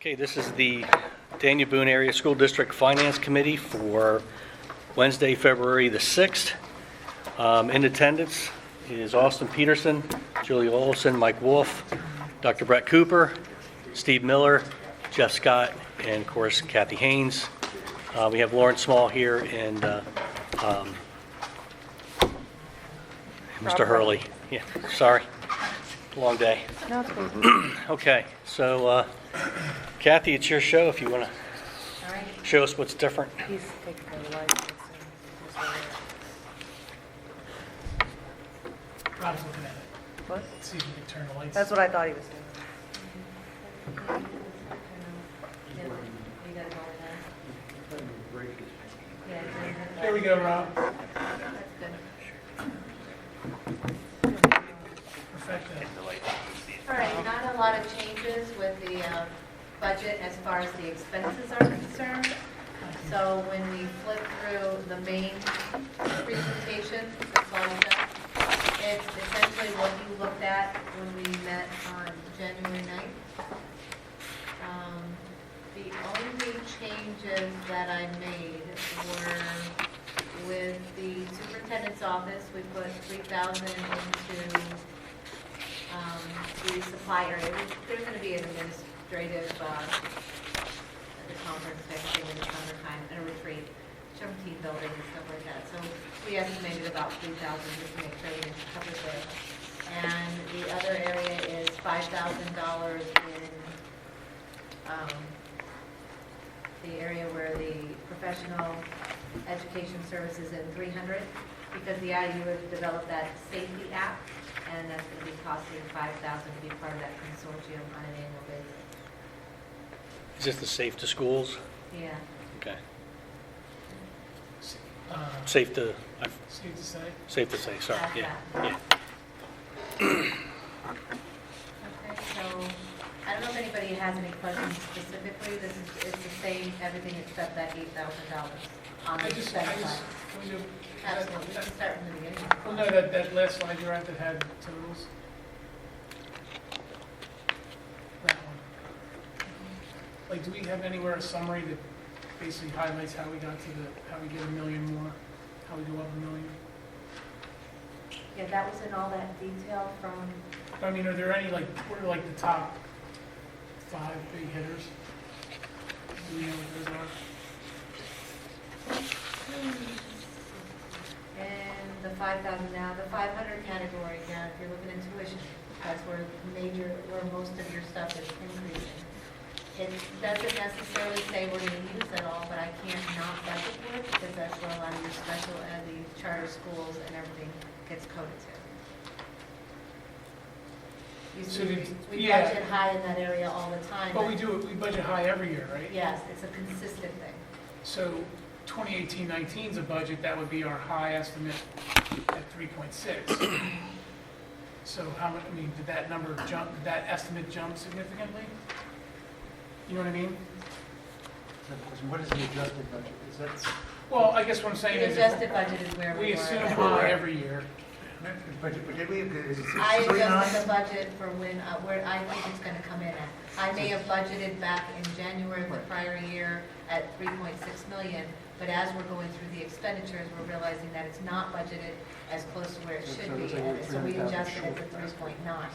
Okay, this is the Daniel Boone Area School District Finance Committee for Wednesday, February the 6th. In attendance is Austin Peterson, Julie Olson, Mike Wolf, Dr. Brett Cooper, Steve Miller, Jeff Scott, and of course Kathy Haynes. We have Lauren Small here and Mr. Hurley. Yeah, sorry, long day. No, it's cool. Okay, so Kathy, it's your show if you want to All right. show us what's different. He's taking the license. Rob's looking at it. What? See if we can turn the lights. That's what I thought he was doing. There we go, Rob. Perfect. All right, not a lot of changes with the budget as far as the expenses are concerned. So when we flip through the main presentation, the slideshow, it's essentially what you looked at when we met on January 9th. The only changes that I made were with the superintendent's office, we put 3,000 into the supply area. There's going to be an administrative, at the conference type thing in the summertime, and a retreat, some team building and stuff like that. So we estimated about 3,000 just to make sure we covered there. And the other area is $5,000 in the area where the professional education services in 300, because the IU has developed that safety app, and that's going to be costing $5,000 to be part of that consortium on an annual basis. Is this the Safe to Schools? Yeah. Okay. Uh, Safe to Safe to say. say, sorry. That's Yeah. that. Yeah. Okay, so I don't know if anybody has any questions specifically. It's the same, everything except that $8,000 on the expense side. Can we do? Absolutely, we can start from the beginning. Well, no, that last slide you were at that had totals. That one. Like, do we have anywhere a summary that basically highlights how we got to how we get $1 million more, how we go up $1 million? Yeah, that was in all that detail from, I mean, are there any, like, what are like the top 5 big hitters? Do we know what those are? and the 5,000 now, the 500 category, now, if you're looking at tuition, that's where most of your stuff is increasing. It doesn't necessarily say we're going to use it all, but I can't not budget for it, because that's where a lot of your special ed, the charter schools and everything gets coded to. You So see, did- we yeah. budget high in that area all the time. But we budget high every year, right? Yes, it's a consistent thing. So 2018-19 is a budget, that would be our high estimate at 3.6. So how much, I mean, did that number jump, did that estimate jump significantly? You know what I mean? What is the adjusted budget? Is that, Well, I guess what I'm saying The is, adjusted budget is where we we were. assume high every year. budget, but did we, is it I adjusted 639? the budget for where I think it's gonna come in at. I may have budgeted back in January of the prior year at 3.6 million, but as we're going through the expenditures, we're realizing that it's not budgeted as close to where it So should it's be, like and so we 300,000 adjusted it to short. 3.9.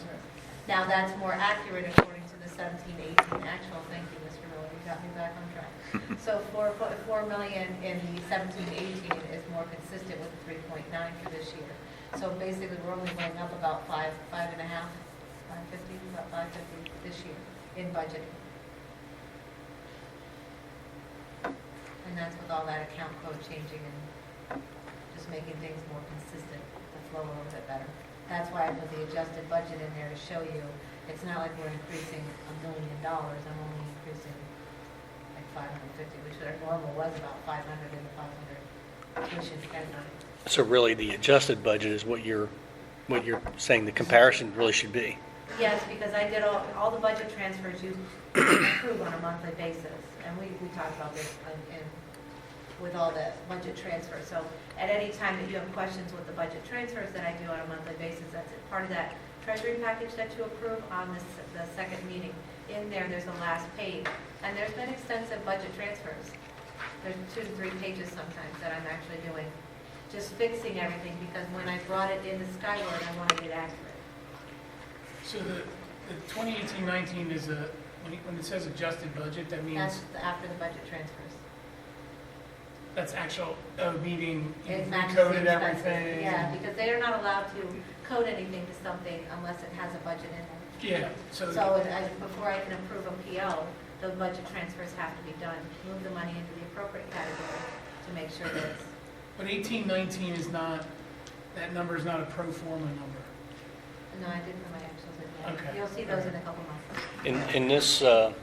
Now, that's more accurate according to the 17-18 actual. Thank you, Mr. Miller, you got me back on track. So 4 million in the 17-18 is more consistent with the 3.9 for this year. So basically, we're only going up about 5.5, 550, about 550 this year in budgeting. And that's with all that account code changing and just making things more consistent to flow a little bit better. That's why I put the adjusted budget in there to show you, it's not like we're increasing $1 million, I'm only increasing like 550, which our normal was about 500 in the 500 tuition category. So really, the adjusted budget is what you're saying the comparison really should be. Yes, because I did all the budget transfers you approve on a monthly basis, and we talked about this with all the budget transfers. So at any time that you have questions with the budget transfers that I do on a monthly basis, that's part of that treasury package that you approve on the second meeting. In there's a last page, and there's been extensive budget transfers. There's 2 to 3 pages sometimes that I'm actually doing, just fixing everything, because when I brought it into Skyward, I wanted it accurate. So the 2018-19 is when it says adjusted budget, that means That's after the budget transfers. that's actual, meaning you It matches the recoded expenses. everything? Yeah, because they are not allowed to code anything to something unless it has a budget in it. Yeah, so, So before I can approve a PO, the budget transfers have to be done. Move the money into the appropriate category to make sure that it's, but 18-19 is not, that number is not a pro forma number. no, I didn't put my actuals in yet. Okay. You'll see those in a couple months, In this, over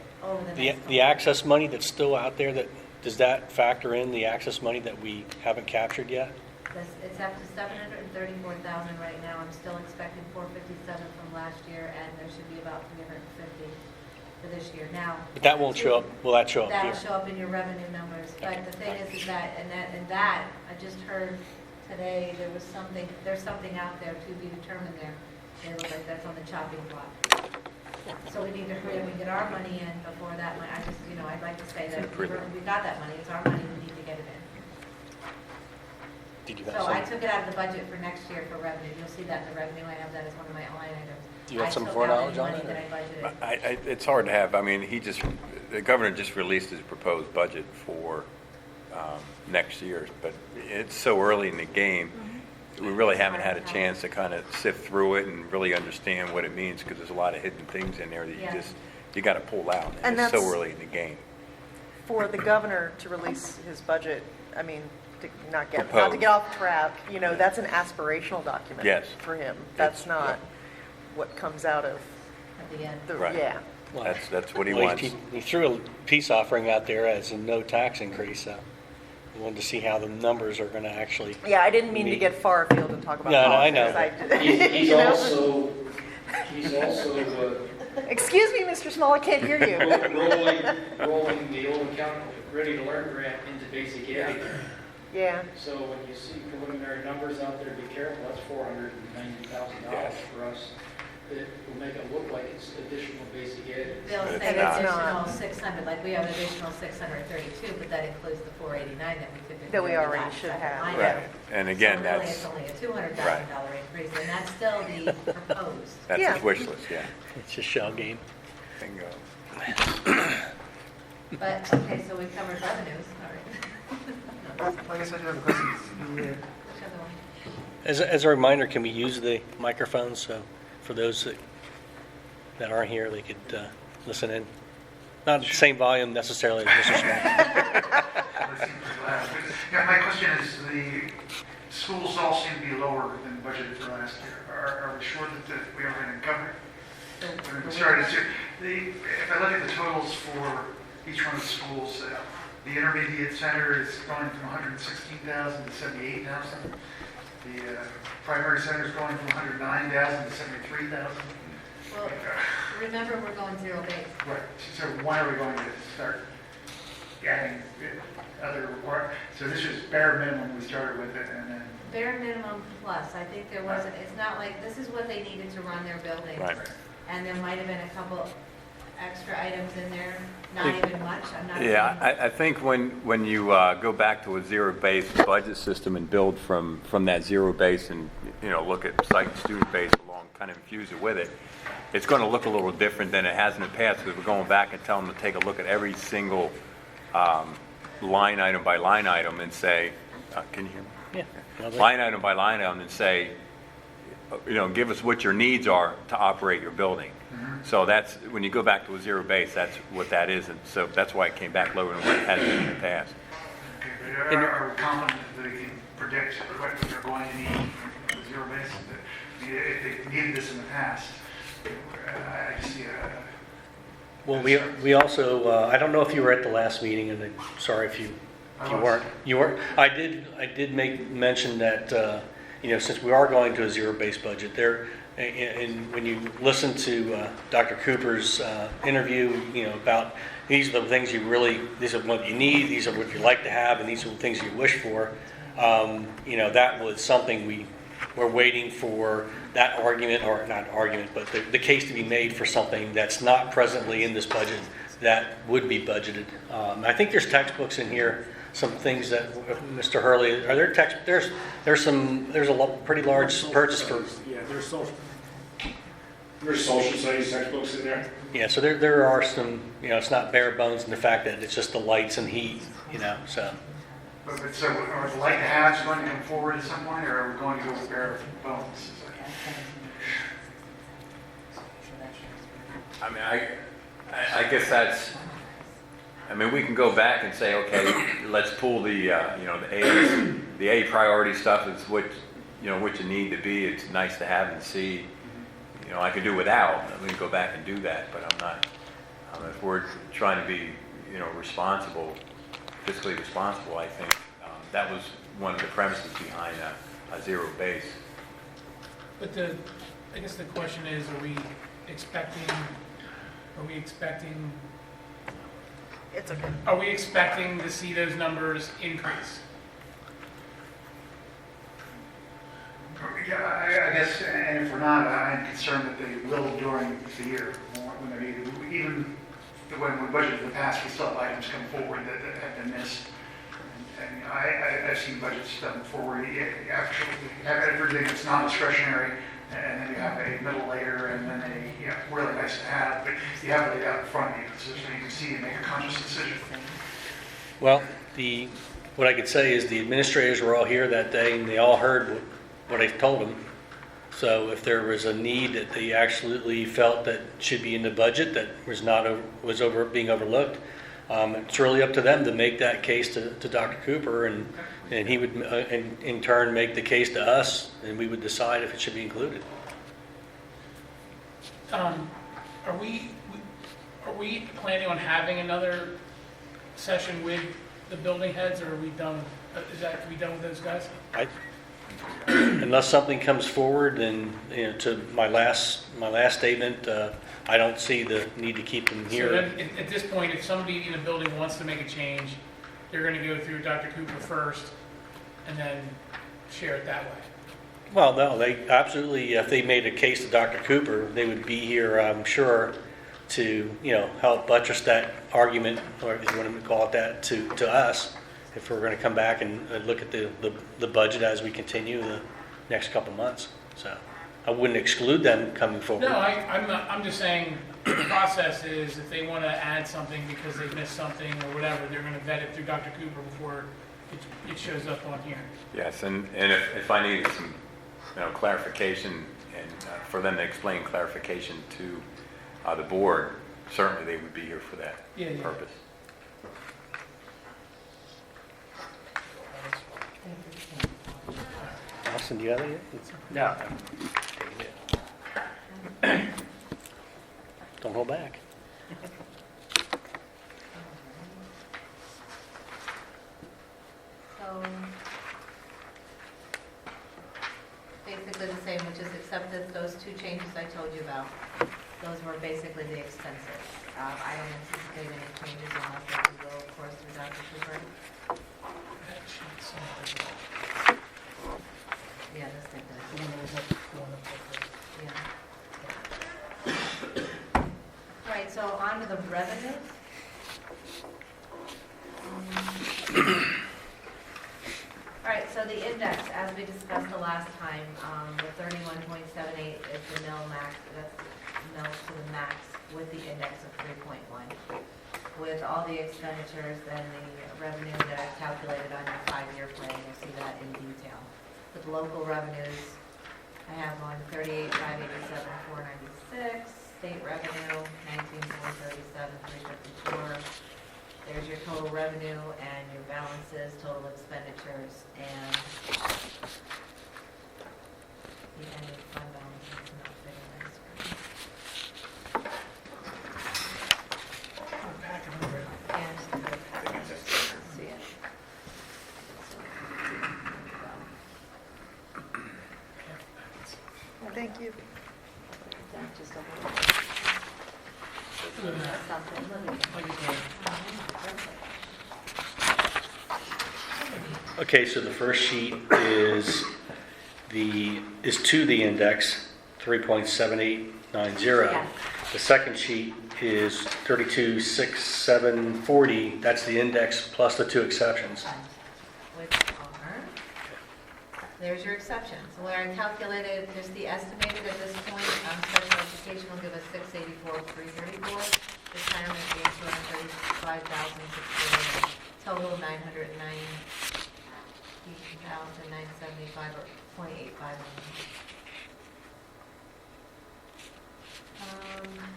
the the next. the access money that's still out there, does that factor in the access money that we haven't captured yet? It's up to 734,000 right now. I'm still expecting 457 from last year, and there should be about 350 for this year. Now. But that won't show up, will that show up That'll here? show up in your revenue numbers, but the thing is that, I just heard today, there's something out there to be determined there. It looks like that's on the chopping block. So we need to hurry up and get our money in before that, I'd like to say that we got that money, it's our money, we need to get it in. Did you have So I some? took it out of the budget for next year for revenue, you'll see that in the revenue, I have that as one of my line items. You have some I took foreknowledge out on any money it? that I budgeted. It's hard to have, I mean, the governor just released his proposed budget for next year, but it's so early in the game, we really haven't had a chance to kind of sift through it and really understand what it means, because there's a lot of hidden things in there that Yeah. you got to pull out, And and it's so that's- early in the game. For the governor to release his budget, I mean, to not to Proposed. get off track, that's an aspirational document. Yes. For him. That's It's- not what comes out of At the end. the, Right. yeah. Well, That's what he well, wants. He threw a peace offering out there as a no tax increase, so we wanted to see how the numbers are going to actually. Yeah, I didn't mean to Meet. get far afield and talk about No, no, I politics. know. He's you know? he's also Excuse me, Mr. Small, I can't hear you. rolling the old account Ready to Learn grant into basic ed. Yeah, So when you see preliminary numbers out there, be careful, that's $490,000 for us. It will make it look like it's additional basic ed. They'll But say it's not. additional 600, like we have additional 632, but that includes the 489 that we typically. That we do in the already last should second have. line Right, item. and again, So really, that's, it's only a $200,000 increase, and that's still the proposed. that's Yeah. his wish list, yeah. It's a shell game. Bingo. But, okay, so we covered revenues, all right. I guess I do have a question. Which other one? As a reminder, can we use the microphones, so for those that aren't here, they could listen in? Not the same volume necessarily as Mr. Small. Yeah, my question is, the schools all seem to be lower than budgeted for last year. Are we sure that we are going to cover it? Sorry, if I look at the totals for each one of the schools, the intermediate center is going from 116,000 to 78,000. The primary center is going from 109,000 to 73,000. Well, remember, we're going zero base. Right, so when are we going to start adding other requirements? So this is bare minimum, we started with it, and then, Bare minimum plus, I think there wasn't, it's not like, this is what they needed to run their building. Right. And there might have been a couple extra items in there, not even much, I'm not saying. Yeah, I think when you go back to a zero-based budget system and build from that zero base and, look at site and student base along, kind of infuse it with it, it's going to look a little different than it has in the past, because we're going back and telling them to take a look at every single line item by line item and say, can you hear me? Yeah. Line item by line item and say, give us what your needs are to operate your building. So that's, when you go back to a zero base, that's what that is, and so that's why it came back lower than what it has been in the past. okay, but are we confident that they can predict what they're going to need from the zero base? If they needed this in the past, I see a... Well, we also, I don't know if you were at the last meeting, and I'm sorry if you weren't. You weren't. I did make mention that, since we are going to a zero-based budget, there, and when you listen to Dr. Cooper's interview, about these are the things these are what you need, these are what you like to have, and these are the things you wish for, that was something we we're waiting for that argument, or not argument, but the case to be made for something that's not presently in this budget that would be budgeted. I think there's textbooks in here, some things that, Mr. Hurley, are there there's a pretty large purchase for, Yeah, there's social studies textbooks in there. yeah, so there are some, it's not bare bones in the fact that it's just the lights and heat, so. But so are the light halves going to come forward at some point, or are we going to go with bare bones? I mean, I guess that's, I mean, we can go back and say, okay, let's pull the A priority stuff is what you need to be. It's nice to have and see. I could do without. We can go back and do that, but I'm not. If we're trying to be, responsible, fiscally responsible, I think that was one of the premises behind a zero base. But I guess the question is, are we expecting, It's okay. are we expecting to see those numbers increase? Yeah, I guess, and if we're not, I'm concerned that they will during the year, when they're needed. Even when we budgeted in the past, we still have items come forward that have been missed. And I've seen budgets done before where you actually have everything that's non-discretionary, and then you have a middle layer, and then really nice to have, but you have it laid out in front of you, so you can see and make a conscious decision. Well, what I could say is the administrators were all here that day, and they all heard what I told them. So if there was a need that they absolutely felt that should be in the budget that was being overlooked, it's really up to them to make that case to Dr. Cooper, and he would in turn make the case to us, and we would decide if it should be included. Are we planning on having another session with the building heads, or are we done? Are we done with those guys? Unless something comes forward, and to my last statement, I don't see the need to keep them So here. then, at this point, if somebody in a building wants to make a change, they're going to go through Dr. Cooper first, and then share it that way. Well, no, they absolutely, if they made a case to Dr. Cooper, they would be here, I'm sure, to, help buttress that argument, or if you want to call it that, to us, if we're going to come back and look at the budget as we continue the next couple months. So I wouldn't exclude them coming forward. No, I'm just saying, the process is, if they want to add something because they missed something or whatever, they're going to vet it through Dr. Cooper before it shows up on here. Yes, and if I needed some, clarification, and for them to explain clarification to the board, certainly they would be here for that purpose. Austin, do you have any? No. Don't hold back. So, basically the same, which is except that those two changes I told you about, those were basically the expenses. I don't anticipate any changes unless they do go, of course, through Dr. Cooper. Yeah, this thing does. Yeah. Right, so on to the revenues. All right, so the index, as we discussed the last time, the 31.78 is the mill max, that's mills to the max with the index of 3.1. With all the expenditures, then the revenue that I've calculated on your 5-year plan, you'll see that in detail. With local revenues, I have on 38,587,496, state revenue, 19,437,354. There's your total revenue and your balances, total expenditures, and the ending fund balance is not fitting my screen. And see it. Thank you. That's just a Look at that. something. Like it's a- Okay, so the first sheet is is to the index, 3.7890. Yes. The second sheet is 326740, that's the index plus the two exceptions. Which are, there's your exceptions. Where I calculated, just the estimated at this point, special education will give us 684,334. This time I'm being 235,648. Total 990,975 or 0.85.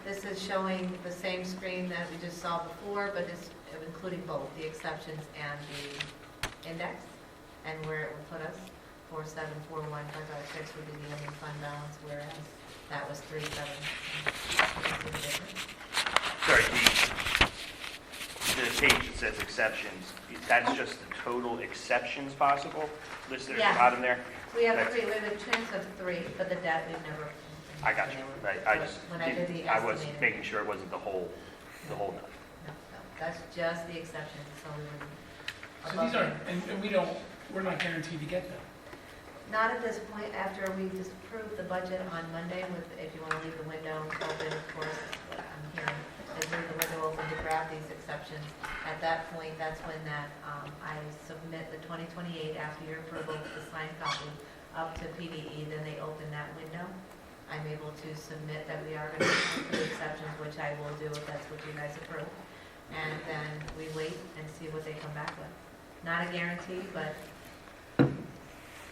This is showing the same screen that we just saw before, but it's including both the exceptions and the index, and where it would put us. 4741556 would be the ending fund balance, whereas that was 37. Sorry, the page that says exceptions, that's just the total exceptions possible listed at Yeah. the bottom there? We have That's- three, we have a chance of three, but the debt we've never. I got you. I just, When I did the I was estimated. making sure it wasn't the whole number. No, that's just the exceptions, so we would. So these are, and we're not guaranteed to get them. Not at this point, after we just approved the budget on Monday with, if you want to leave the window open, of course, what I'm hearing, is leave the window open to grab these exceptions. At that point, that's when I submit the 2028 after your approval, the signed copy, up to PDE, then they open that window. I'm able to submit that we are going to do the exceptions, which I will do if that's what you guys approve. And then we wait and see what they come back with. Not a guarantee, but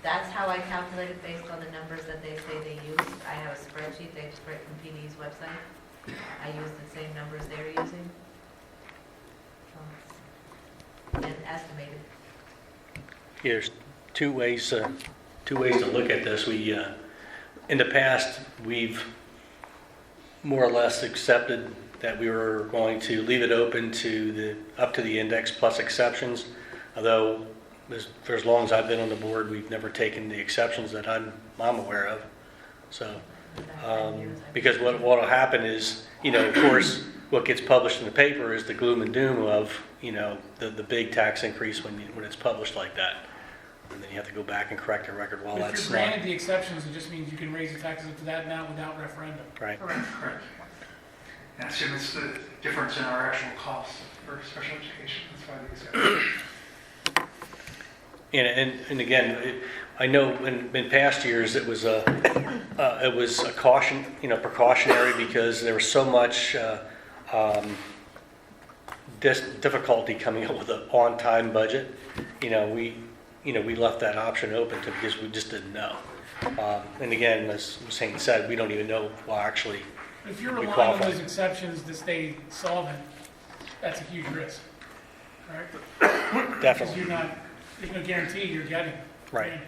that's how I calculated based on the numbers that they say they use. I have a spreadsheet they just right from PD's website. I use the same numbers they're using. And estimated. Here's two ways to look at this. In the past, we've more or less accepted that we were going to leave it open up to the index plus exceptions, although for as long as I've been on the board, we've never taken the exceptions that I'm aware of. So, because what will happen is, of course, what gets published in the paper is the gloom and doom of, the big tax increase when it's published like that. And then you have to go back and correct the record. Well, If that's you're not granted the exceptions, it just means you can raise the taxes up to that amount without referendum. right. Correct. And assume it's the difference in our actual costs for special education, that's why the exception. And again, I know in past years it was a caution, precautionary, because there was so much difficulty coming up with an on-time budget. We left that option open because we just didn't know. And again, as Hussein said, we don't even know if we'll actually If you're we relying on qualify. those exceptions to stay solvent, that's a huge risk, right? Because Definitely. there's no guarantee you're getting. Right. Well,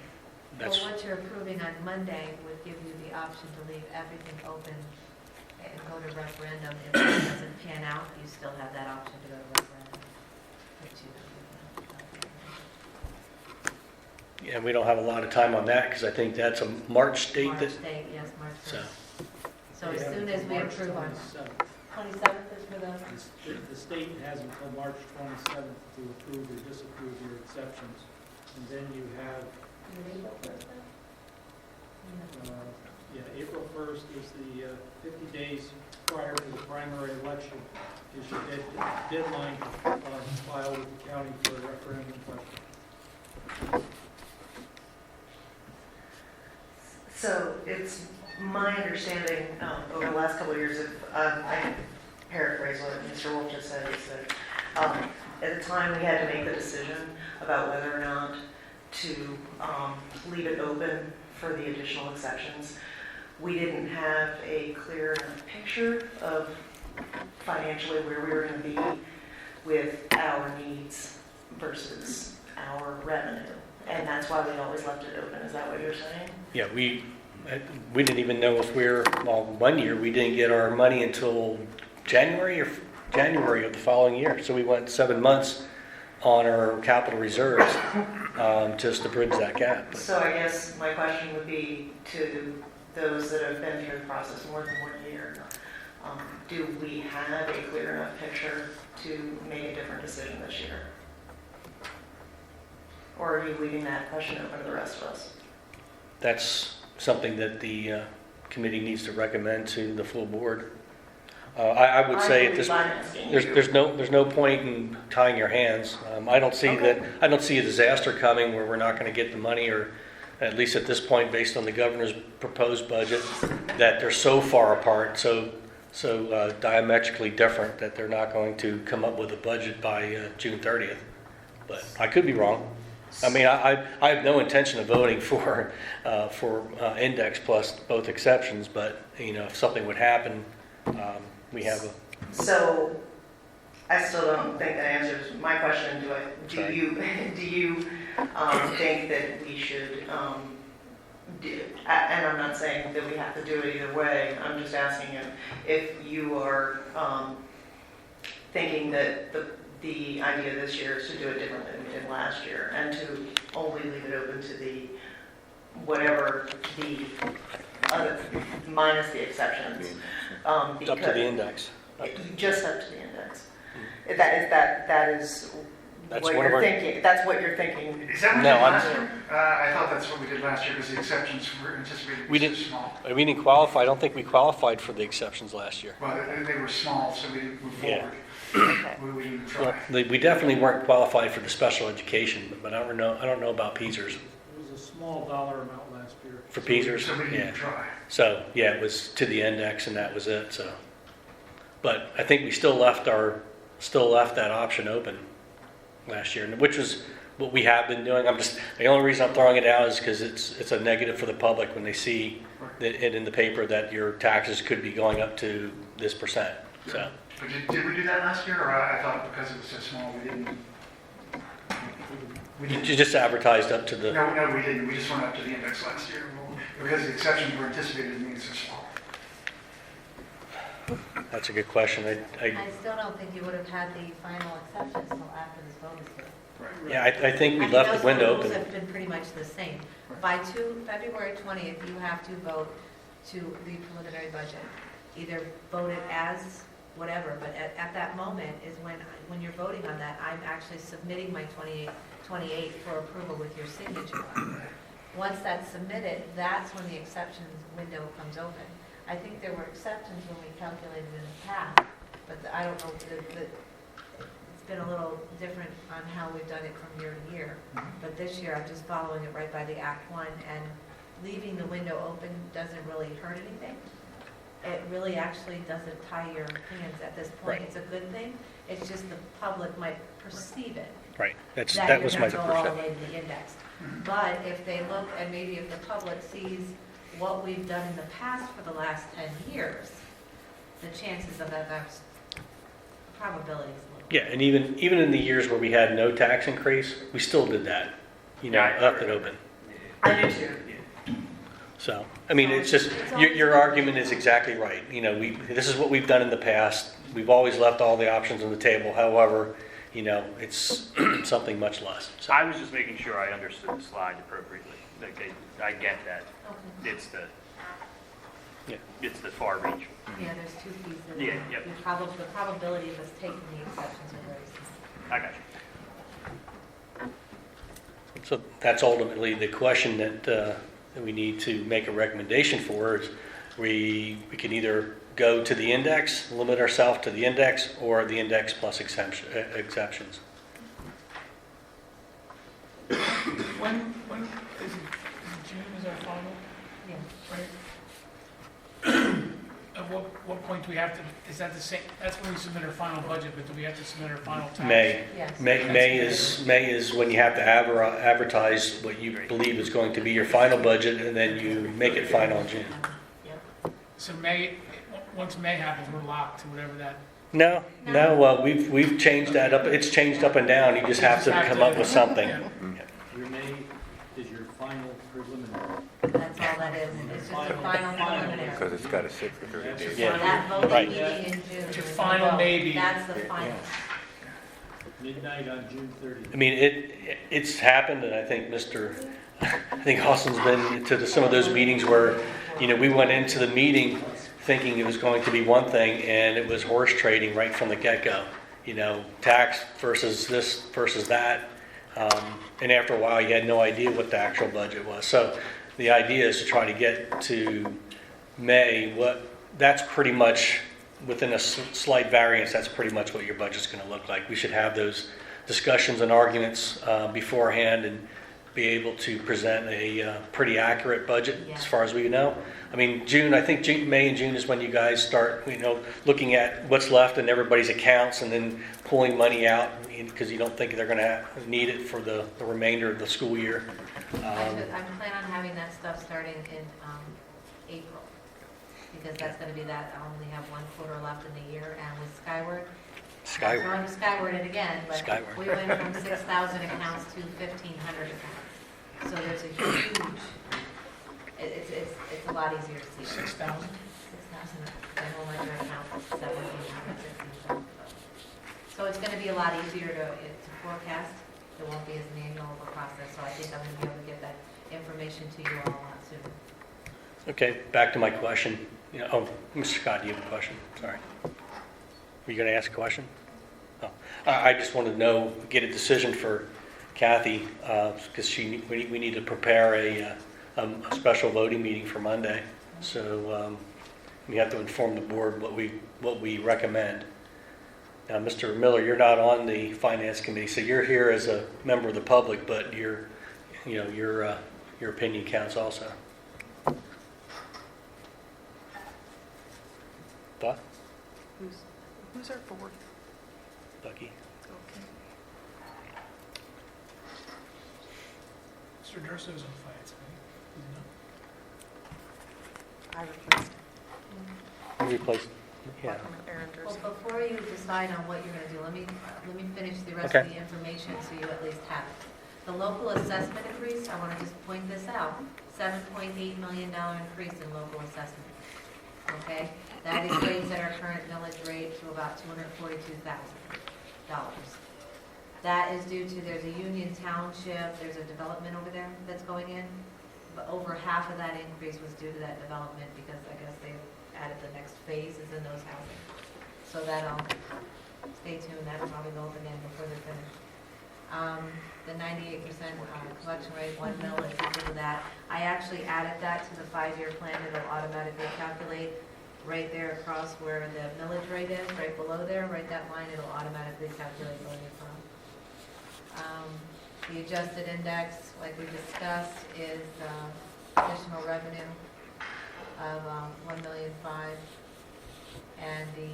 That's what you're approving on Monday would give you the option to leave everything open and go to referendum. If it doesn't pan out, you still have that option to go to referendum. Which you and we don't have a lot of time on that because I think that's a March date. March date, yes, March So 1st. So as soon as we March approve on 27th. 27th is for the, The state has until March 27th to approve or disapprove your exceptions. And then you have, April 1st then? April 1st is the 50 days prior to the primary election is your deadline to file with the county for a referendum question. So it's my understanding over the last couple of years, I paraphrase what Mr. Wolf just said, is that at the time we had to make the decision about whether or not to leave it open for the additional exceptions. We didn't have a clear enough picture of financially where we were going to be with our needs versus our revenue. And that's why we always left it open. Is that what you're saying? yeah, we didn't even know if one year we didn't get our money until January of the following year. So we went 7 months on our capital reserves just to bridge that gap. So I guess my question would be to those that have been through the process more than 1 year. Do we have a clear enough picture to make a different decision this year? Or are you leaving that question open to the rest of us? that's something that the committee needs to recommend to the full board. I would say at this, there's no point in tying your hands. I don't see a disaster coming where we're not going to get the money, or at least at this point, based on the governor's proposed budget, that they're so far apart, so diametrically different, that they're not going to come up with a budget by June 30th. But I could be wrong. I mean, I have no intention of voting for index plus both exceptions, but, if something would happen, we have a... So, I still don't think that answers my question. Do you think that we should, and I'm not saying that we have to do it either way, I'm just asking if you are thinking that the idea this year is to do it differently than we did last year, and to only leave it open to the, whatever the other, minus the exceptions. Up to the index. Just up to the index. That is That's what one of you're our- thinking, that's what you're thinking. Is that what we No, did I'm- last year? I thought that's what we did last year, because the exceptions were anticipated to We be didn't- so small. We didn't qualify. I don't think we qualified for the exceptions last year. Well, they were small, so we didn't move Yeah. forward. Okay. We didn't Well, try. we definitely weren't qualified for the special education, but I don't know about Peasers. It was a small dollar amount last year. For Peasers, So we yeah. didn't try. So, yeah, it was to the index and that was it, so. But I think we still left that option open last year, which was what we have been doing. The only reason I'm throwing it out is because it's a negative for the public when they see it in the paper that your taxes could be going up to this percent, so. But did we do that last year, or I thought because it was so small, we didn't? We You didn't. just advertised up to the, No, we didn't. We just went up to the index last year. Because the exceptions were anticipated to be so small. that's a good question. I still don't think you would have had the final exceptions until after this vote is due. Yeah, I think we I left those the window rules open. have been pretty much the same. By February 20th, you have to vote to the preliminary budget. Either vote it as whatever, but at that moment is when you're voting on that, I'm actually submitting my 28 for approval with your signature on it. Once that's submitted, that's when the exceptions window comes open. I think there were exceptions when we calculated in the past, but I don't know, it's been a little different on how we've done it from year to year. But this year, I'm just following it right by the Act 1, and leaving the window open doesn't really hurt anything. It really actually doesn't tie your hands at this point. Right. It's a good thing. It's just the public might perceive it. Right, that That was you're my going to go all the perception. way to the index. But if they look, and maybe if the public sees what we've done in the past for the last 10 years, the chances of that's probability is a little. Yeah, and even in the years where we had no tax increase, we still did that, left it open. I do too. So, I mean, it's just, your argument is exactly right. This is what we've done in the past. We've always left all the options on the table. However, it's something much less. So, I was just making sure I understood the slide appropriately. I get that. Okay. It's the far reach. Yeah, there's two pieces. Yeah, yep. The probability of us taking the exceptions are very small. I got you. so that's ultimately the question that we need to make a recommendation for is we can either go to the index, limit ourselves to the index, or the index plus exceptions. When is it June is our final, Yeah. right? At what point do we have to, is that the same, that's when we submit our final budget, but do we have to submit our final tax? May. Yes. May is when you have to advertise what you believe is going to be your final budget, and then you make it final in June. Yep. So once May happens, we're locked to whatever that, No, we've changed that up. It's changed up and down. You just have to come up with something. Yeah. Your May is your final preliminary. That's all that is. It's just a final preliminary. Because it's got a 6 to 30 days. Yeah. That voting Right. meeting in June. Your is the final vote. maybe. That's the final. Midnight on June 30th. I mean, it's happened, and I think Austin's been to some of those meetings where, we went into the meeting thinking it was going to be one thing, and it was horse trading right from the get-go. Tax versus this versus that. And after a while, you had no idea what the actual budget was. So the idea is to try to get to May, that's pretty much, within a slight variance, that's pretty much what your budget's going to look like. We should have those discussions and arguments beforehand and be able to present a pretty accurate budget as far as we know. I mean, May and June is when you guys start, looking at what's left in everybody's accounts and then pulling money out because you don't think they're going to need it for the remainder of the school year. I'm planning on having that stuff starting in April, because that's going to be that, I only have 1 quarter left in the year, and with Skyward, throwing Skyward in again, but Skyward. we went from 6,000 accounts to 1,500 accounts. So there's a huge, it's a lot easier to see. 6,000? 6,000, general ledger account, 1,700, 16,000. So it's going to be a lot easier to forecast. It won't be as manual of a process, so I think I'm going to be able to get that information to you all a lot sooner. Okay, back to my question. Mr. Scott, do you have a question? Sorry. Were you going to ask a question? Oh, I just wanted to know, get a decision for Kathy, because we need to prepare a special voting meeting for Monday. So we have to inform the board what we recommend. Now, Mr. Miller, you're not on the finance committee, so you're here as a member of the public, but your opinion counts also. Thought? Who's our board? Becky? Okay. Mr. Durso's on finance committee, I replaced You replaced, yeah. Aaron Well, Durso. before you decide on what you're going to do, let me finish the rest Okay. of the information so you at least have it. The local assessment increase, I want to just point this out, $7.8 million increase in local assessment. Okay? That equates at our current millage rate to about $242,000. That is due to, there's a Union Township, there's a development over there that's going in, but over half of that increase was due to that development because I guess they added the next phases in those housing. So that'll, stay tuned, that'll probably go up again before they're finished. The 98% collection rate, 1 mil is equal to that. I actually added that to the 5-year plan. It'll automatically calculate right there across where the millage rate is, right below there, right that line, it'll automatically calculate going across. The adjusted index, like we discussed, is additional revenue of $1.5 million, and the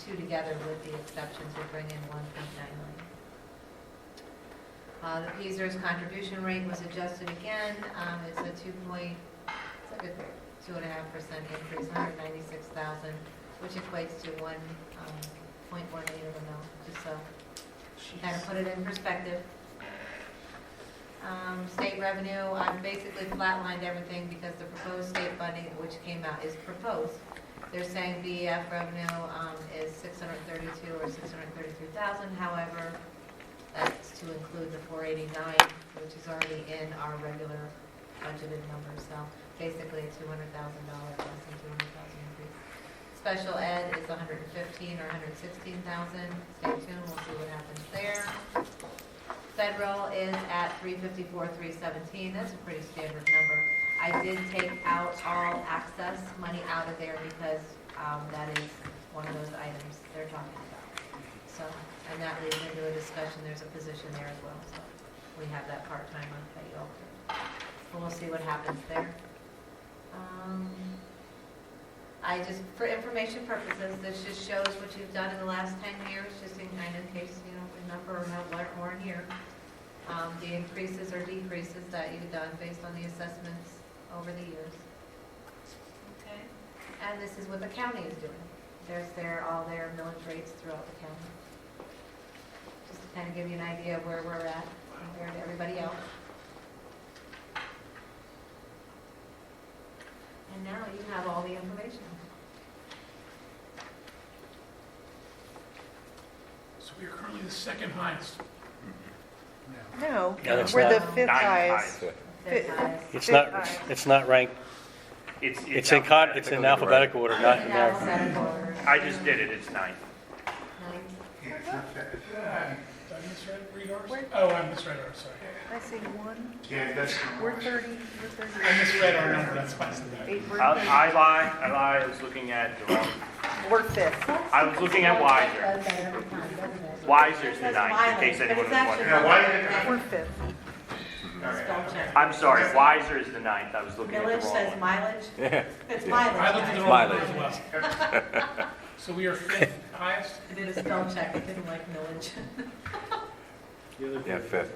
two together with the exceptions would bring in $1.9 million. The PSERS contribution rate was adjusted again. It's a 2.5% increase, 196,000, which equates to 1.18 of a mil, just so you kind of put it in perspective. State revenue, I've basically flatlined everything because the proposed state funding, which came out, is proposed. They're saying BEF revenue is 632 or 633,000. However, that's to include the 489, which is already in our regular budgeted numbers. So basically a $200,000 less than 200,000 increase. Special ed is 115 or 116,000. Stay tuned, we'll see what happens there. Federal is at 354, 317. That's a pretty standard number. I did take out all access money out of there because that is one of those items they're talking about. So, and that leads into a discussion. There's a position there as well. So we have that part-timer that you all could. But we'll see what happens there. I just, for information purposes, this just shows what you've done in the last 10 years, just in kind of case, remember or have learned more in here. The increases or decreases that you've done based on the assessments over the years. Okay. And this is what the county is doing. There's all their millage rates throughout the county. Just to kind of give you an idea of where we're at compared to everybody else. And now you have all the information. So we are currently the second highest. No, Yeah, that's we're the not- 5th Ninth highest. highest. Fifth highest. It's not ranked, it's in alphabetical order, not In numerical. alphabetical order. I just did it, it's 9. Ninth. It's not fair. Did I misread ours? Oh, I misread ours, sorry. I see one, Yeah, that's. we're 30, we're 30. I misread our number, that's fine. Eight, we're I lie, I was looking at the wrong, We're fifth. I was looking at Wiser. Does that every time, doesn't it? Wiser's the It says ninth, in case mileage, but anyone it's was actually wondering. Yeah, why- We're fifth. Spell check. I'm sorry, Wiser is the ninth, I was looking at Village the wrong says one. mileage? Yeah. It's I mileage, looked at the guys. wrong number as well. So we are fifth highest? I did a spell check, it didn't like millage. The other Yeah, thing- fifth.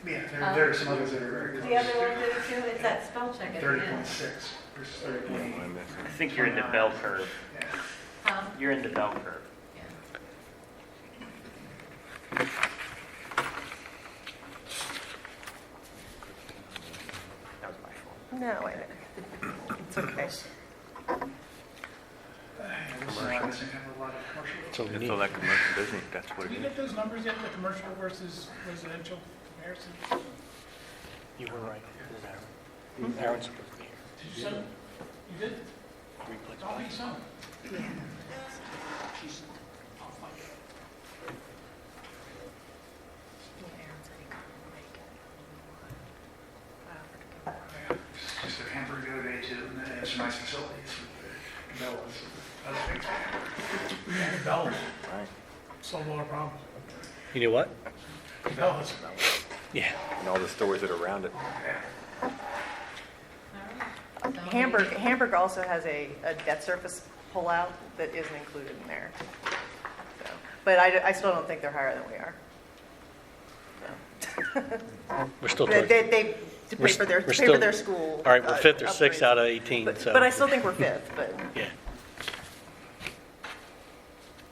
Yeah, there are some others that are very The other one did it too, it's that spell check at the end. 30.6 versus 30.8. I think you're in the bell curve. Yeah. You're in the bell curve. Yeah. That was my fault. No, I know. It's okay. This is why this thing has a lot of commercial. So we It's need, all that commercial business, that's what Did it you is. get those numbers yet, the commercial versus residential comparison? you were right. Aaron's supposed to be here. Did you send? You did? I'll be some. I'll find it. Just a hamburger the other day too, and they have some nice facilities with the Cabela's and other things. Yeah, Bell Right. solved all our problems. You know what? Bell has. Yeah. And all the stores that are around it. All right. So Hamburg also has a debt service pullout that isn't included in there. So, but I still don't think they're higher than we are. So. We're still They, talking. they, to We're pay for their, we're to pay for still- their school. All right, we're fifth or sixth upgrades. out of 18, But, so. but I still think we're fifth, but, Yeah.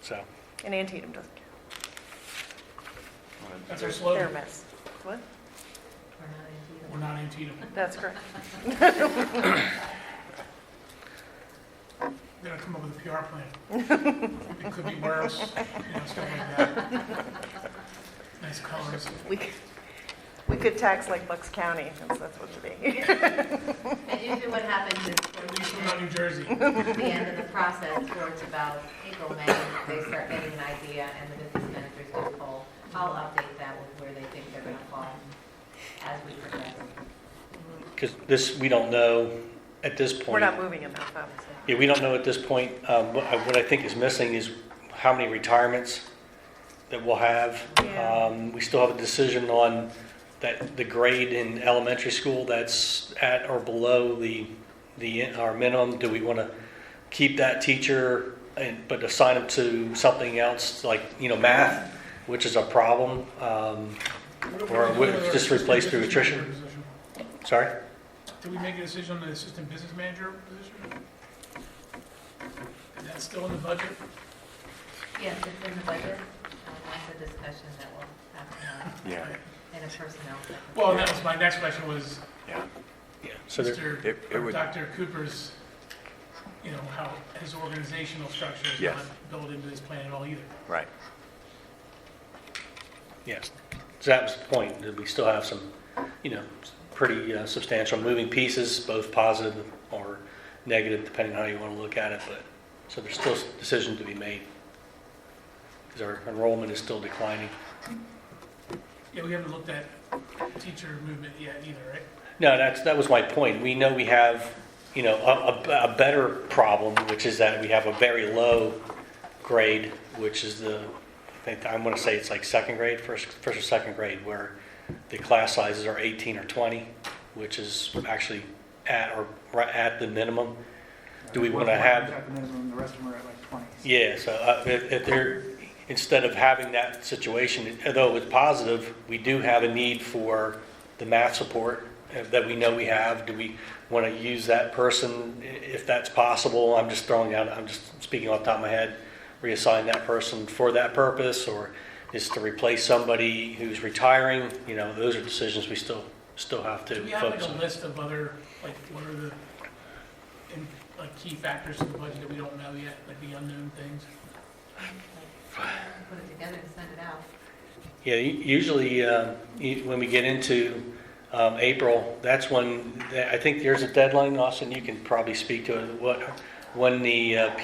So, and Antietam doesn't count. That's our They're a slogan. mess. What? We're not Antietam. That's correct. We're gonna come up with a PR plan. It could be worse, stuff like that. Nice colors. We could tax like Bucks County, since that's what it is. And usually what happens is At least we're not New Jersey. at the end of the process, towards about April, May, they start getting an idea and the business managers do poll. I'll update that with where they think they're gonna fall as we progress. because this, we don't know at this point. We're not moving enough, obviously. Yeah, we don't know at this point. What I think is missing is how many retirements that we'll have. Yeah. We still have a decision on that, the grade in elementary school that's at or below our minimum. Do we want to keep that teacher but assign them to something else like, math, which is a problem? Or just replace through attrition? Sorry? Did we make a decision on the assistant business manager position? Is that still in the budget? Yes, it's in the budget. That's a discussion that will have to have Yeah, in a personnel secretary. Well, that was, my next question was, yeah. Yeah. So there, Mr. it or would- Dr. Cooper's, how his organizational structure is Yes. not built into this plan at all either. Right. yes. So that was the point, that we still have some, pretty substantial moving pieces, both positive or negative, depending on how you want to look at it, but, so there's still decisions to be made. Because our enrollment is still declining. Yeah, we haven't looked at teacher movement yet either, right? No, that was my point. We know we have, a better problem, which is that we have a very low grade, which is I'm going to say it's like second grade, first or second grade, where the class sizes are 18 or 20, which is actually at the minimum. Do we want to have? At the minimum, the rest of them are at like 20. Yeah, so if they're, instead of having that situation, although it's positive, we do have a need for the math support that we know we have. Do we want to use that person if that's possible? I'm just speaking off the top of my head, reassign that person for that purpose, or is to replace somebody who's retiring? Those are decisions we still have to Do we have like focus a on. list of other, like, what are the, key factors to the budget that we don't know yet, like the unknown things? Put it together and send it out. Yeah, usually when we get into April, that's when, I think there's a deadline, Austin, you can probably speak to it, when you have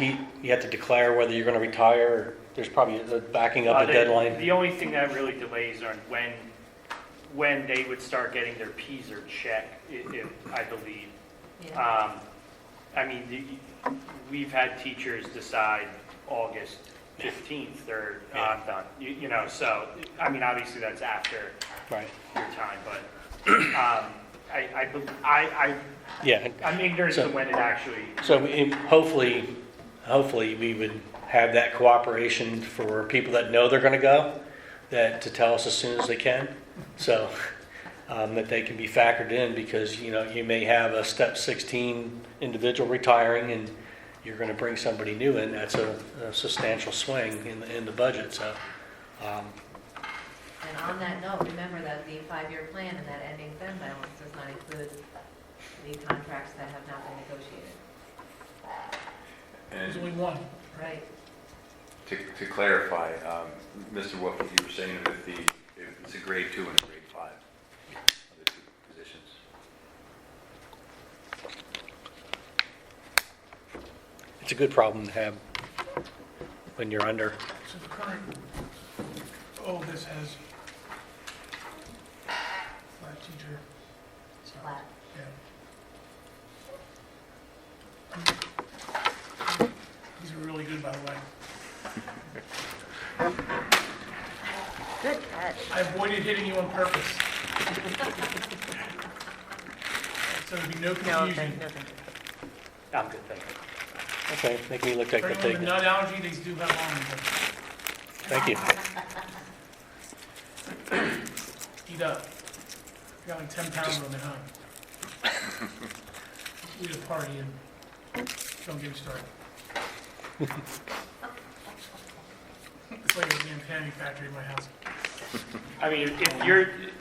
to declare whether you're going to retire or there's probably a backing up the deadline. The only thing that really delays are when they would start getting their Ps or check, I believe. Yeah. I mean, we've had teachers decide August 15th, they're Yeah. done. You know, so, I mean, obviously that's after Right. your time, but Yeah. I'm ignorant So- to when it actually, So hopefully we would have that cooperation for people that know they're going to go, that to tell us as soon as they can. So that they can be factored in, because, you know, you may have a step 16 individual retiring and you're going to bring somebody new in. That's a substantial swing in the budget. So And on that note, remember that the 5-year plan and that ending fund balance does not include the contracts that have not been negotiated. There's And only one. Right. to clarify, Mr. Wolf, you were saying that it's a grade 2 and a grade 5, of the two positions. it's a good problem to have when you're under. So the current, this has flat teacher. Flat. Yeah. These are really good, by the way. Good catch. I avoided hitting you on purpose. So there'd be no No, confusion. thank you. I'm good, thank you. Okay, make me look like For a anyone with pig. nut allergy, these do have almond. Thank you. Eat up. I got like 10 pounds of them at home. We had a party and don't get me started. It's like a damn candy factory in my house. I mean,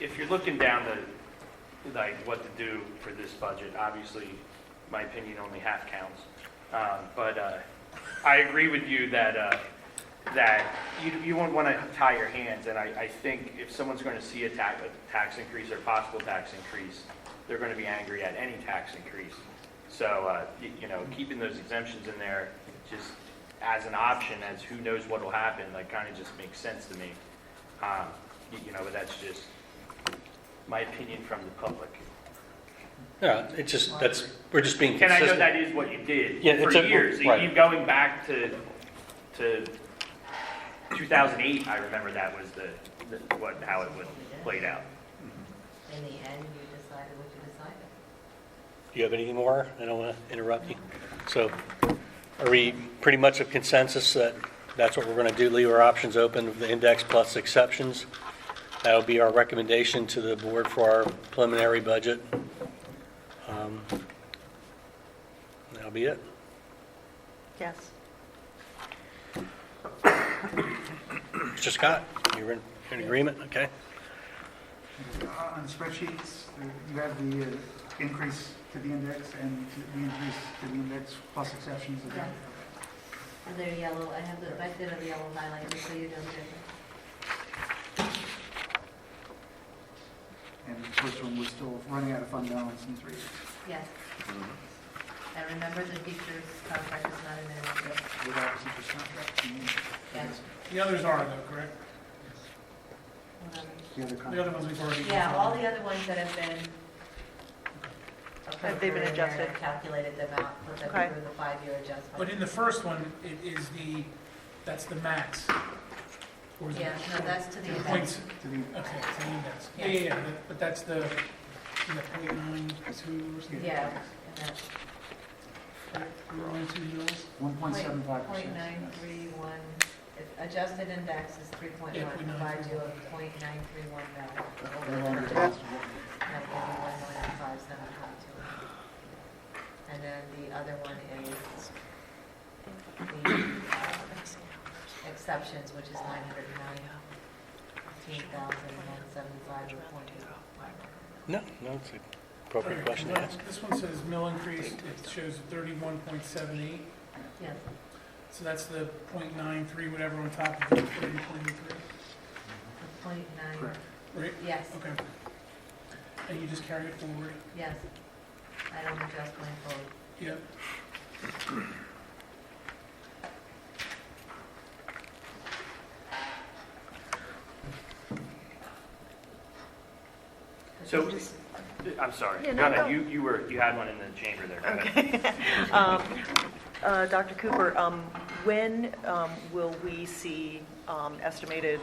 if you're looking down to, like, what to do for this budget, obviously, my opinion, only half counts. But I agree with you that you won't want to tie your hands, and I think if someone's going to see a tax increase or possible tax increase, they're going to be angry at any tax increase. So, you know, keeping those exemptions in there just as an option, as who knows what will happen, like, kind of just makes sense to me. You know, but that's just my opinion from the public. Yeah, it's just, we're just being And I consistent. know that is what you did Yeah, for it's a- years. right. You going back to 2008, I remember that was how it was played out. In the end, you decided what you decided. Do you have anything more? I don't want to interrupt you. So are we pretty much of consensus that that's what we're going to do, leave our options open with the index plus exceptions? That'll be our recommendation to the board for our preliminary budget. That'll be it. Yes. Mr. Scott, you're in agreement? Okay. On the spreadsheets, you have the increase to the index and the increase to the index plus exceptions. Yeah. And they're yellow, I did a yellow highlighter so you know the difference. And the first one, we're still running out of fund balance in 3 years. Yes. And remember, the teacher's contract is not a minimum bid. Without a teacher's contract. Yes. The others are though, correct? The other The contract. other ones we've already. Yeah, all the other ones that have been. Have they been appropriated, adjusted? Calculated them out, put them Okay. through the 5-year adjustment. But in the first one, it is that's the max. Or is it- Yeah, no, that's to the Points, index. To the, okay, it's the index. Yeah, but that's the, is that 0.92 or something? Yeah. And that's 0.92 mils? 1.75%. 0.931, adjusted index is 3.1, Yeah, provides you a 0.931 value. they're on the That cost. will give you 1,572. And then the other one is the exceptions, which is 915,175 or 0.85. No, it's an appropriate question to ask. This one says mill increase, it shows 31.78, Yes, so that's the 0.93, whatever on top of the 30.83, the 0.9, Correct. right? yes, Okay. And you just carry it forward? yes. I don't adjust going forward. Yep. So, I'm sorry. Yeah, Go no, ahead. no. You had one in the chamber there. Go ahead. Okay. Dr. Cooper, when will we see estimated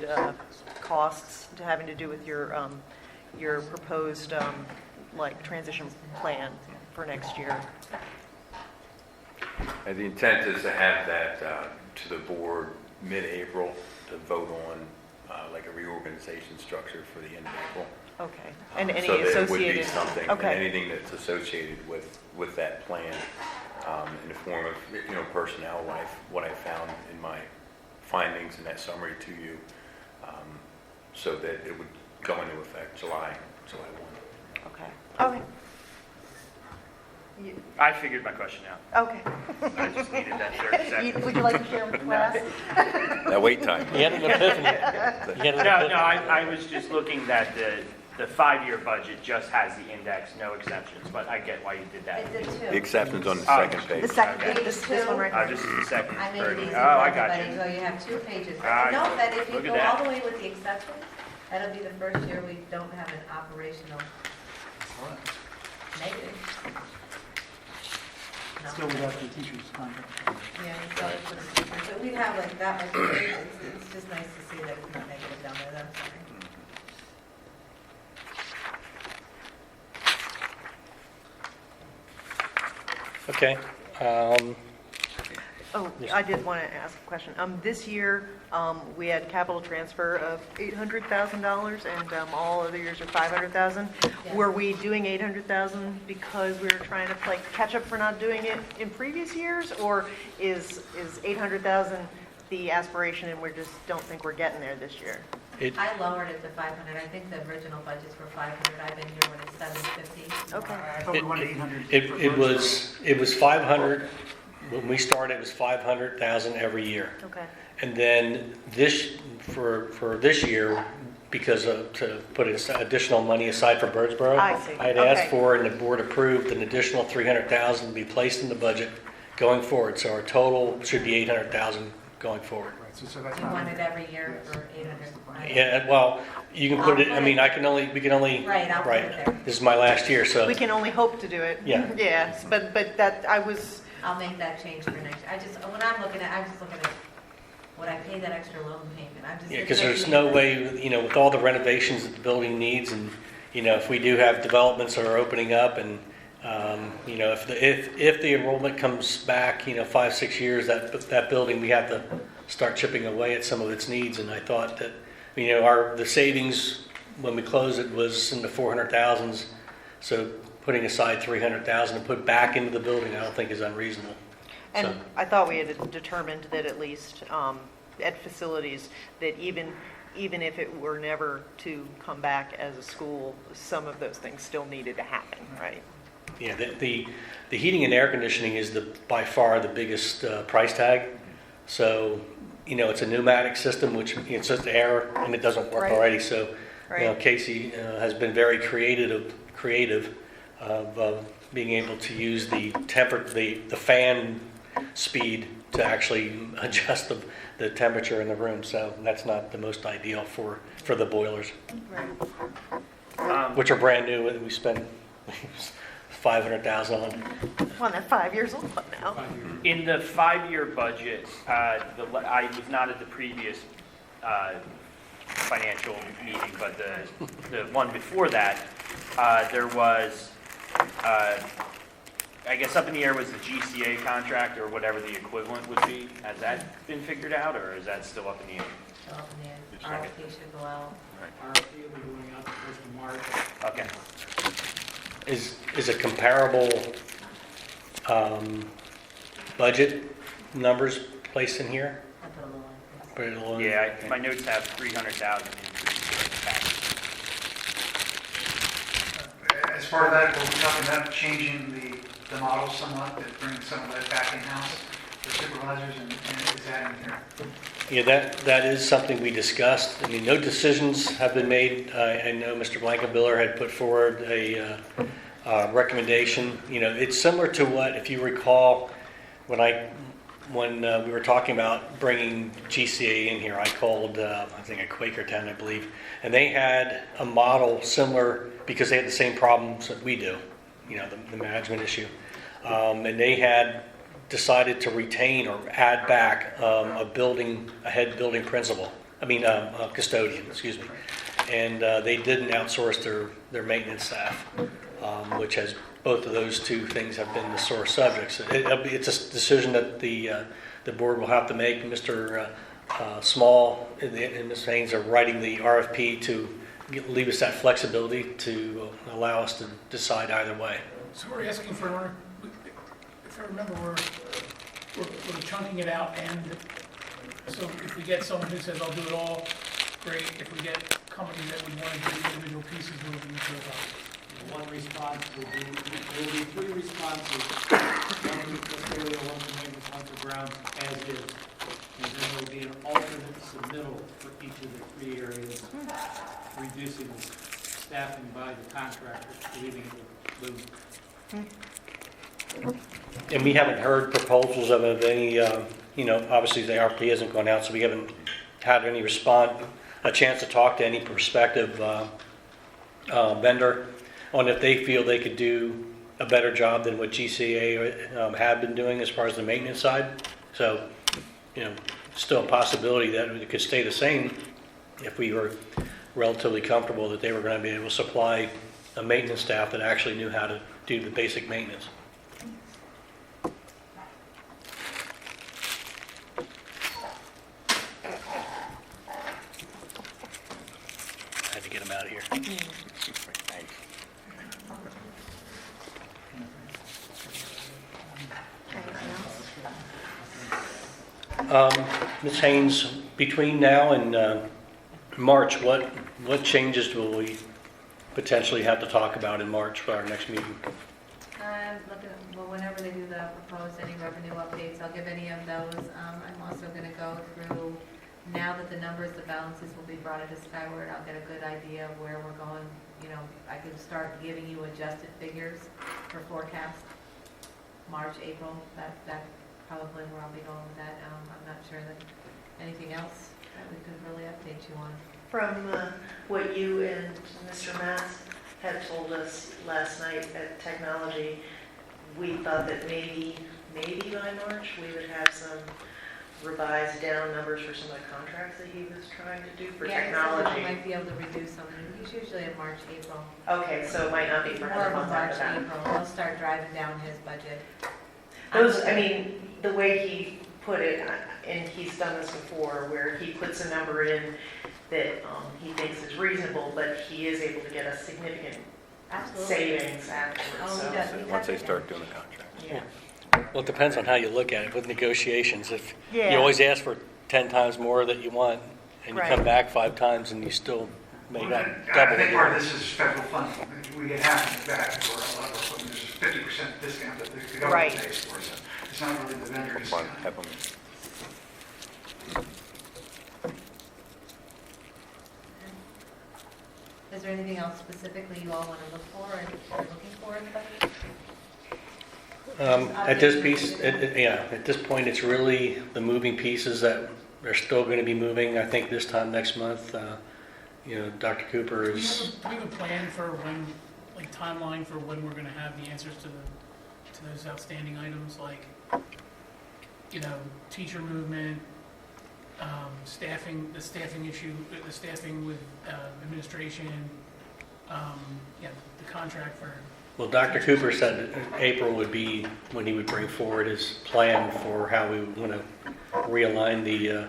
costs to having to do with your proposed like transition plan for next year? And the intent is to have that to the board mid-April to vote on like a reorganization structure for the end of April. Okay. And any So that it would be associated? something, and Okay. anything that's associated with that plan in the form of, personnel, what I found in my findings in that summary to you, so that it would go into effect July 1. Okay. Okay. I figured my question out. Okay. I just needed that 30 seconds. Would you like to share with the class? That wait time. You had an epiphany. You had an No, epiphany. I was just looking that the 5-year budget just has the index, no exceptions, but I get why you did that. It's a The two. exception's on the Oh. second page. The second, Okay. this one right here. This is the second. I made it easy for Oh, I got everybody, you. so you have 2 pages. Ah, Note that if you look at go that. all the way with the exceptions, that'll be the first year we don't have an operational negative. No. Still without the teacher's contract. Yeah, so it's for the teachers. So we'd have like that much, it's just nice to see that it's not negative down there, I'm sorry. Okay. Oh, Yes. I did want to ask a question. This year, we had capital transfer of $800,000, and all other years are $500,000. Yeah. Were we doing $800,000 because we were trying to like catch up for not doing it in previous years, or is $800,000 the aspiration, and we just don't think we're getting there this year? I lowered it to 500. I think the original budgets were 500. I've been here when it's 750. Okay. I thought we wanted 800. It was 500, when we started, it was 500,000 every year. Okay. And then for this year, because to put additional money aside for Birdsboro, I see. had asked Okay. for, and the board approved, an additional 300,000 to be placed in the budget going forward. So our total should be 800,000 going forward. Right, so that's You not. want it every year for 800. Yeah, well, you can put it, I mean, we can only, Right, I'll put it there. This is my last year, so. We can only hope to do it. Yeah. Yes, but that, I'll make that change for next, when I'm looking at, I'm just looking at what I pay that extra loan payment. I'm just. Yeah, because there's no way, with all the renovations that the building needs, and, if we do have developments that are opening up, and, if the enrollment comes back, 5-6 years, that building, we have to start chipping away at some of its needs, and I thought that, the savings when we closed it was in the 400,000s, so putting aside 300,000 to put back into the building, I don't think is unreasonable. and So- I thought we had determined that at least at facilities, that even if it were never to come back as a school, some of those things still needed to happen, right? Yeah, the heating and air conditioning is by far the biggest price tag. So, it's a pneumatic system, which it's just air, and it doesn't work Right. already. So, Right. Casey has been very creative of being able to use the fan speed to actually adjust the temperature in the room. So that's not the most ideal for the boilers, which are brand new. We spent 500,000 on. Well, that's 5 years old now. In the 5-year budget, I was not at the previous financial meeting, but the one before that, there was, I guess up in the air was the GCA contract or whatever the equivalent would be. Has that been figured out, or is that still up in the air? Still up in the air. RFP should go out. RFP will be going out the first of March. Okay. Is a comparable budget numbers placed in here? I put a little in. Put it along- Yeah, my notes have 300,000 increase in tax. As part of that, we're talking about changing the model somewhat, that brings some of that back in-house for supervisors, and is that in here? Yeah, that is something we discussed. I mean, no decisions have been made. I know Mr. Blankenbiller had put forward a recommendation. It's similar to what, if you recall, when I when we were talking about bringing GCA in here, I called, I think a Quakertown, I believe, and they had a model similar because they had the same problems that we do, you know, the management issue. And they had decided to retain or add back a head building principal, a custodian, excuse me. And they didn't outsource their maintenance staff, which has, both of those two things have been the sore subjects. It's a decision that the board will have to make. Mr. Small and Ms. Haynes are writing the RFP to leave us that flexibility to allow us to decide either way. So we're asking for, if I remember, we're chunking it out, and so if we get someone who says, I'll do it all, great. If we get companies that would want to do individual pieces, we'll do it. One response will be 3 responses, one for custodial, one for maintenance, one for grounds, as is. And then there will be an alternate submittal for each of the 3 areas, reducing the staffing by the contractor, leaving it with And we haven't heard proposals of any, obviously the RFP hasn't gone out, so we haven't had any a chance to talk to any prospective vendor on if they feel they could do a better job than what GCA have been doing as far as the maintenance side. So, still a possibility that it could stay the same if we were relatively comfortable that they were going to be able to supply a maintenance staff that actually knew how to do the basic maintenance. I had to get them out of here. Ms. Haynes, between now and March, what changes will we potentially have to talk about in March for our next meeting? Whenever they do the proposed any revenue updates, I'll give any of those. I'm also going to go through, now that the numbers, the balances will be brought into Skyward, I'll get a good idea of where we're going. I can start giving you adjusted figures for forecast, March, April, that probably where I'll be going with that. I'm not sure that anything else that we could really update you on. From what you and Mr. Matz had told us last night at Technology, we thought that maybe by March we would have some revised down numbers for some of the contracts that he was trying to do for technology. Yeah, we might be able to reduce some. He's usually in March, April. Okay, so it might not be for More another of a month March, after that. April. He'll start driving down his budget. The way he put it, and he's done this before, where he puts a number in that he thinks is reasonable, but he is able to get a significant Absolutely. savings afterwards. Oh, so- he does. Once they start doing the contract. Yeah. Well, it depends on how you look at it with negotiations. If you Yeah. always ask for 10 times more that you want, and you come Right. back 5 times and you still make Well, up I double. think part of this is federal funding. We get half of that for a lot of our equipment. There's a 50% discount that the government Right. pays for, so it's not really the vendor Come on, discount. have them. Is there anything else specifically you all want to look for and are looking for in the budget? At this piece, at this point, it's really the moving pieces that are still going to be moving. I think this time next month, Dr. Cooper Do we is, have a plan for when, like timeline for when we're going to have the answers to those outstanding items, like, teacher movement, staffing, the staffing issue, the staffing with administration, the contract for. well, Dr. Cooper said that April would be when he would bring forward his plan for how we want to realign the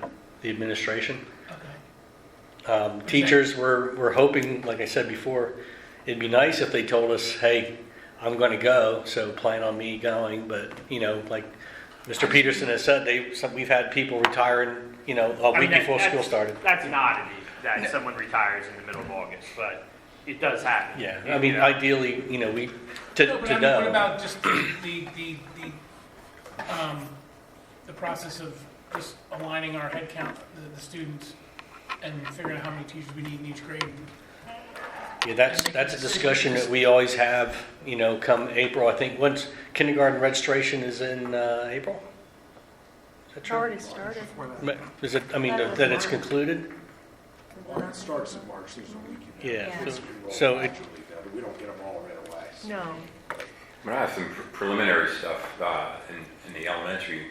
administration. Okay. Teachers, we're hoping, like I said before, it'd be nice if they told us, hey, I'm going to go, so plan on me going. But, like Mr. Peterson has said, we've had people retiring, a week before school started. That's an oddity that someone retires in the middle of August, but it does happen. Yeah, I mean, ideally, to No, but I mean, know. what about just the process of just aligning our head count, the students, and figuring out how many teachers we need in each grade? Yeah, that's a discussion that we always have, come April. I think once kindergarten registration is in April. It's already started. Is it, I mean, that it's concluded? Well, it starts in March, there's a week. Yeah. Yeah. So it, Gradually, though, we don't get them all right away. No. But I have some preliminary stuff in the elementary,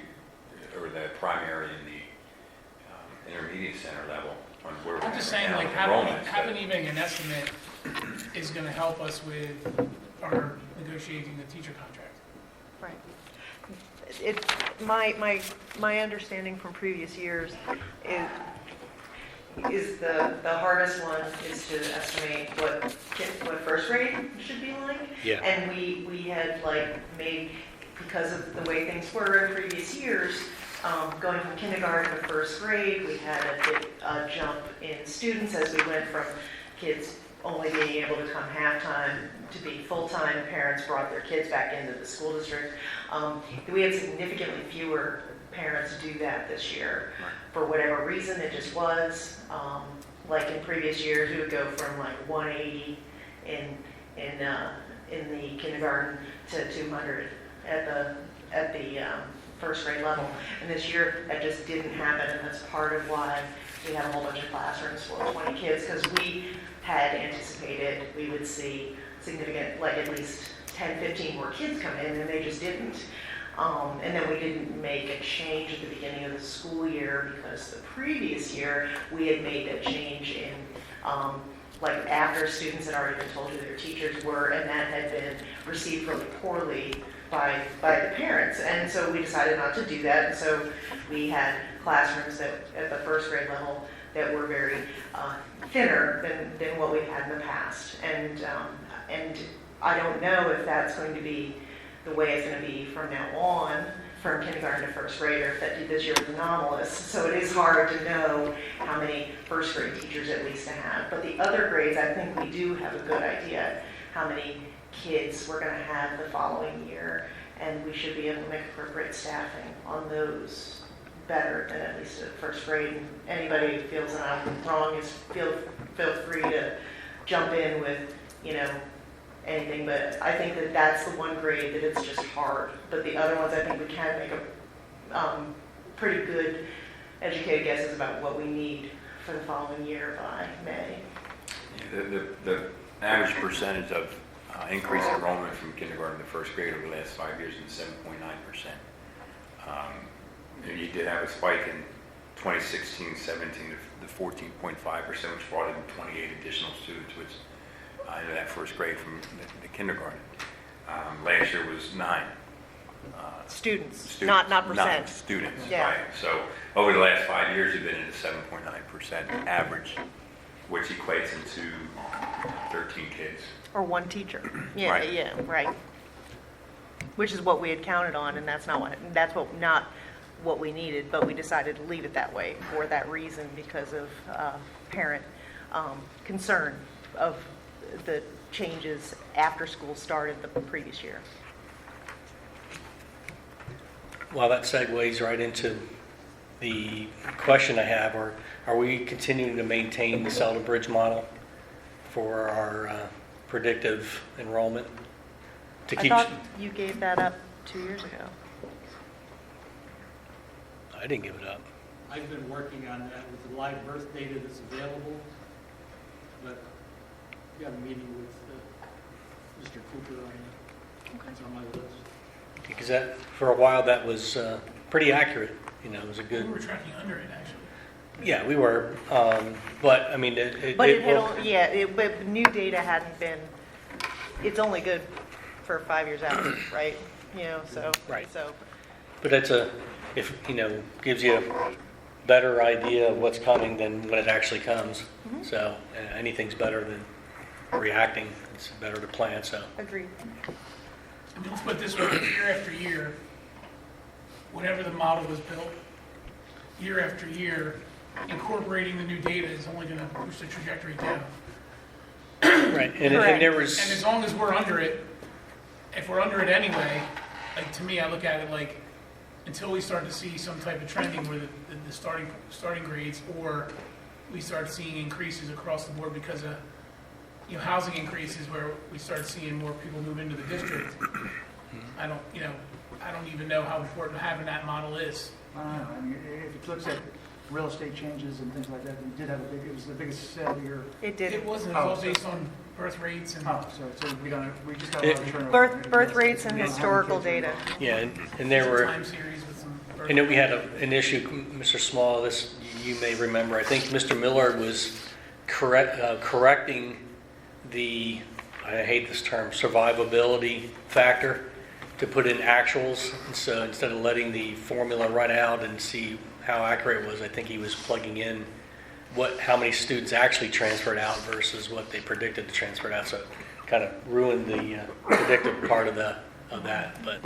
or the primary and the intermediate center level. On where we're I'm just at saying, now like, with enrollment. having even an estimate is gonna help us with our negotiating the teacher contract. Right. My understanding from previous years is the hardest one is to estimate what first grade should be like. Yeah. And we had like made, because of the way things were in previous years, going from kindergarten to first grade, we had a jump in students as we went from kids only being able to come half-time to be full-time. Parents brought their kids back into the school district. We had significantly fewer parents do that this year. For whatever reason, it just was. Like in previous years, we would go from like 180 in the kindergarten to 200 at the first grade level. And this year, that just didn't happen, and that's part of why we had a whole bunch of classrooms full of 20 kids, because we had anticipated we would see significant, like at least 10, 15 more kids come in, and they just didn't. And then we didn't make a change at the beginning of the school year, because the previous year, we had made a change in, like after students had already been told who their teachers were, and that had been received really poorly by the parents. And so we decided not to do that. And so we had classrooms that at the first grade level that were very thinner than what we've had in the past. And I don't know if that's going to be the way it's going to be from now on, from kindergarten to first grade, or if that this year was anomalous. So it is hard to know how many first grade teachers at least to have. But the other grades, I think we do have a good idea how many kids we're going to have the following year, and we should be able to make appropriate staffing on those better than at least at first grade. And anybody who feels that I'm wrong is feel free to jump in with, anything, but I think that that's the one grade that it's just hard. But the other ones, I think we can make a pretty good educated guesses about what we need for the following year by May. The average percentage of increase in enrollment from kindergarten to first grade over the last 5 years is 7.9%. You did have a spike in 2016-17 to 14.5%, which brought in 28 additional students, which into that first grade from the kindergarten. Last year was 9. Students, not percent. 9 students, Yeah. right. So over the last 5 years, you've been in the 7.9% average, which equates into 13 kids. Or one teacher. Yeah, Right. yeah, right. Which is what we had counted on, and that's not what we needed, but we decided to leave it that way for that reason, because of parent concern of the changes after school started the previous year. well, that segues right into the question I have, are we continuing to maintain the Selden Bridge model for our predictive enrollment? To I keep, thought you gave that up 2 years ago. I didn't give it up. I've been working on that with the live birth data that's available, but we got a meeting with Mr. Cooper on it. It's on my list. Because that, for a while, that was pretty accurate. It was a We good, were tracking under it, actually. yeah, we were. But, I mean, it But it will- had, but new data hadn't been, it's only good for 5 years out, right? So. Right. So, But that's gives you a better idea of what's coming than when it actually comes. So anything's better than reacting. It's better to plan, so. agreed. I mean, let's put it this way, year after year, whenever the model was built, year after year, incorporating the new data is only going to push the trajectory down. Right. And there And was, as long as we're under it, if we're under it anyway, like, to me, I look at it like, until we start to see some type of trending where the starting grades, or we start seeing increases across the board because of, housing increases, where we start seeing more people move into the district, I don't even know how important having that model is I don't know, I mean, if it looks at real estate changes and things like that, we did have it was the biggest sale year. It did. It wasn't, it was all based on birth rates and. Oh, so we just got a lot of turnover. Birth rates and historical data. Yeah, and there were, Time series with some birth and then we had an issue, Mr. Small, this, you may remember, I think Mr. Miller was correcting the, I hate this term, survivability factor, to put in actuals. And so instead of letting the formula run out and see how accurate it was, I think he was plugging in how many students actually transferred out versus what they predicted to transfer out. So it kind of ruined the predictive part of that. But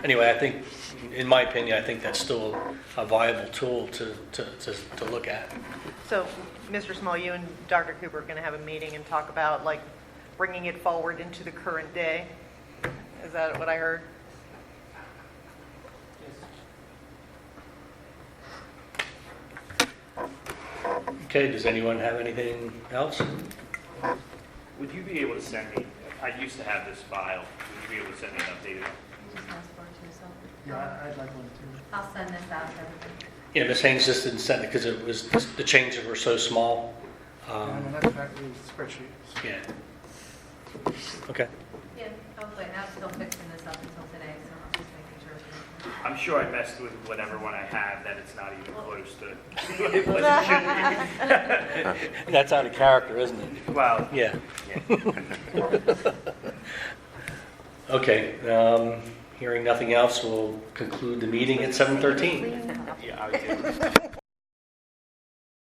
anyway, I think, in my opinion, I think that's still a viable tool to look at. So, Mr. Small, you and Dr. Cooper are going to have a meeting and talk about, like, bringing it forward into the current day? Is that what I heard? Okay, does anyone have anything else? Would you be able to send me, I used to have this file, would you be able to send me an updated one? You just asked for it too, so. Yeah, I'd like one too. I'll send this out to everybody. Yeah, Ms. Haynes just didn't send it because the changes were so small. And then that's the fact that it's spreadsheets. Yeah. Okay. Yeah, hopefully, and I'm still fixing this up until today, so I'm just making sure. it's- I'm sure I messed with whatever one I have, that it's not even close to what it should be. That's out of character, isn't it? Well, Yeah. yeah. Okay, hearing nothing else, we'll conclude the meeting at 7:13. Yeah, I would do.